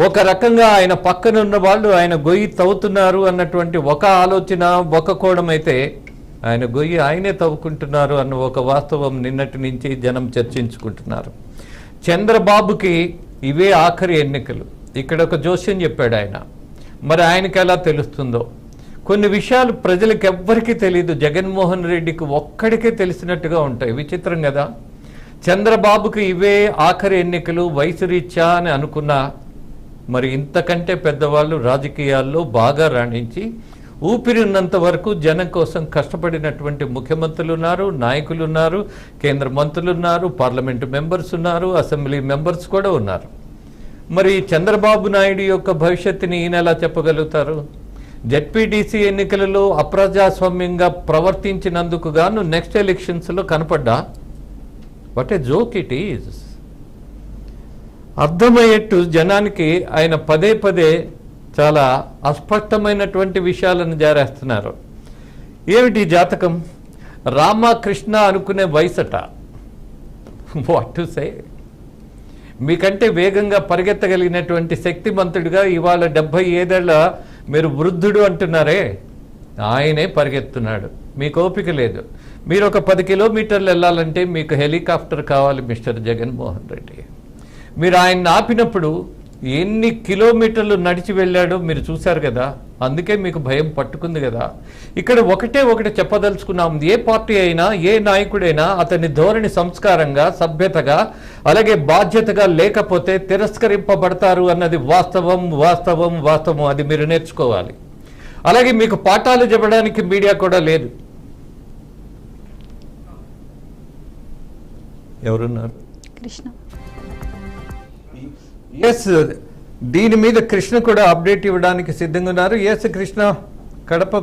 ఒక రకంగా ఆయన పక్కన ఉన్న వాళ్ళు ఆయన గొయ్యి తవ్వుతున్నారు అన్నటువంటి ఒక ఆలోచన, ఒక కోణం అయితే ఆయన గొయ్యి ఆయనే తవ్వుకుంటున్నారు అన్న ఒక వాస్తవం నిన్నటి నుంచి జనం చర్చించుకుంటున్నారు. చంద్రబాబుకి ఇవే ఆఖరి ఎన్నికలు. ఇక్కడ ఒక జోస్యం చెప్పాడు ఆయన. మరి ఆయనకి ఎలా తెలుస్తుందో కొన్ని విషయాలు ప్రజలకు ఎవ్వరికీ తెలియదు. జగన్మోహన్ రెడ్డికి ఒక్కడికే తెలిసినట్టుగా ఉంటాయి. విచిత్రం కదా. చంద్రబాబుకి ఇవే ఆఖరి ఎన్నికలు వయసు రీత్యా అని అనుకున్నా మరి ఇంతకంటే పెద్దవాళ్ళు రాజకీయాల్లో బాగా రాణించి ఊపిరి ఉన్నంత వరకు జనం కోసం కష్టపడినటువంటి ముఖ్యమంత్రులు ఉన్నారు, నాయకులు ఉన్నారు, కేంద్ర మంత్రులు ఉన్నారు, పార్లమెంటు మెంబర్స్ ఉన్నారు, అసెంబ్లీ మెంబర్స్ కూడా ఉన్నారు. మరి చంద్రబాబు నాయుడు యొక్క భవిష్యత్తుని ఈయన ఎలా చెప్పగలుగుతారు? జెడ్పీటీసీ ఎన్నికలలో అప్రజాస్వామ్యంగా ప్రవర్తించినందుకు గాను నెక్స్ట్ ఎలక్షన్స్లో కనపడ్డా? What a joke it is. అర్థమయ్యేట్టు జనానికి ఆయన పదే పదే చాలా అస్పష్టమైనటువంటి విషయాలను జారేస్తున్నారు. ఏమిటి జాతకం? రామకృష్ణ అనుకునే వయసట. What to say. మీకంటే వేగంగా పరిగెత్తగలిగినటువంటి శక్తిమంతుడిగా ఇవాళ 75 మీరు వృద్ధుడు అంటున్నారే, ఆయనే పరిగెత్తున్నాడు. మీకు ఓపిక లేదు. మీరు ఒక 10 కిలోమీటర్లు వెళ్ళాలంటే మీకు హెలికాప్టర్ కావాలి మిస్టర్ జగన్మోహన్ రెడ్డి. మీరు ఆయన ఆపినప్పుడు ఎన్ని కిలోమీటర్లు నడిచి వెళ్ళాడో మీరు చూశారు కదా. అందుకే మీకు భయం పట్టుకుంది కదా. ఇక్కడ ఒకటి చెప్పదలుచుకున్నాం. ఏ పార్టీ అయినా, ఏ నాయకుడైనా అతని ధోరణి సంస్కారంగా, సభ్యతగా, అలాగే బాధ్యతగా లేకపోతే తిరస్కరింపబడతారు అన్నది వాస్తవం. వాస్తవం వాస్తవం అది మీరు నేర్చుకోవాలి. అలాగే మీకు పాఠాలు చెప్పడానికి మీడియా కూడా లేదు. ఎవరున్నారు? కృష్ణ. ఎస్, దీని మీద కృష్ణ కూడా అప్డేట్ ఇవ్వడానికి సిద్ధంగా ఉన్నారు. ఎస్ కృష్ణ, కడప